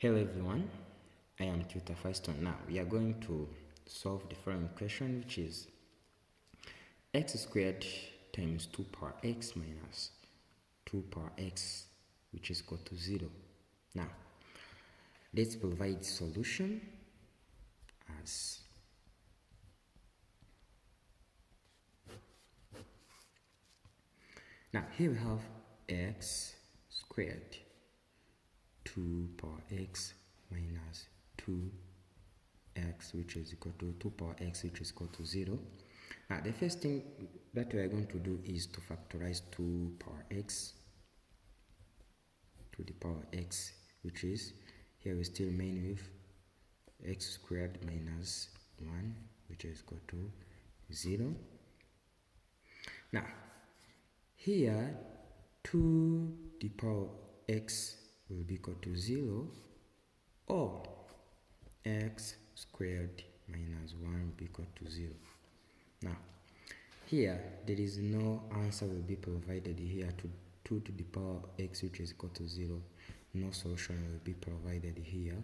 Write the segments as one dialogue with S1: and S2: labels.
S1: Hello everyone, I am Tutor Firestone. Now we are going to solve the following question, which is x squared times 2 power x minus 2 power x, which is equal to 0. Now let's provide solution as now here we have x squared 2 power x minus 2x, which is equal to 2 power x, which is equal to 0. Now the first thing that we are going to do is to factorize 2 power x to the power x, which is, here we still remain with x squared minus 1, which is equal to 0. Now here 2 to the power x will be equal to 0, or x squared minus 1 will be equal to 0. Now here there is no answer will be provided here to 2 to the power x, which is equal to 0. No solution will be provided here.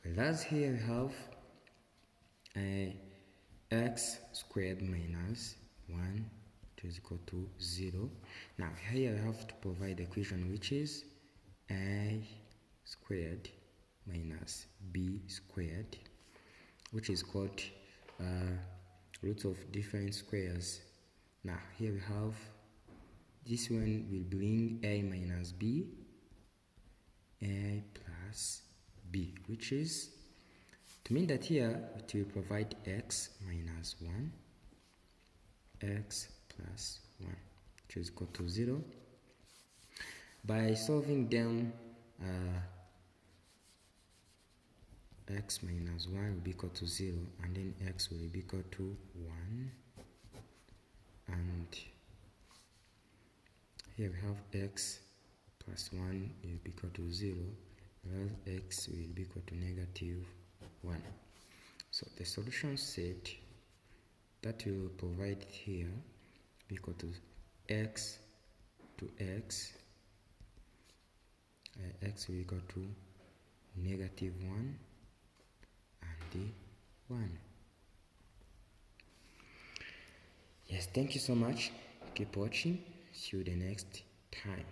S1: Whereas here we have x squared minus 1, which is equal to 0. Now here I have to provide the equation, which is a squared minus b squared, which is called roots of different squares. Now here we have this one will bring a minus b, a plus b, which is to mean that here it will provide x minus 1, x plus 1, which is equal to 0. By solving them, x minus 1 will be equal to 0, and then x will be equal to 1, and here we have x plus 1 will be equal to 0, whereas x will be equal to negative 1. So the solution set that we will provide here be equal to x to x, x will be equal to negative 1 and the 1. Yes, thank you so much. Keep watching. See you the next time.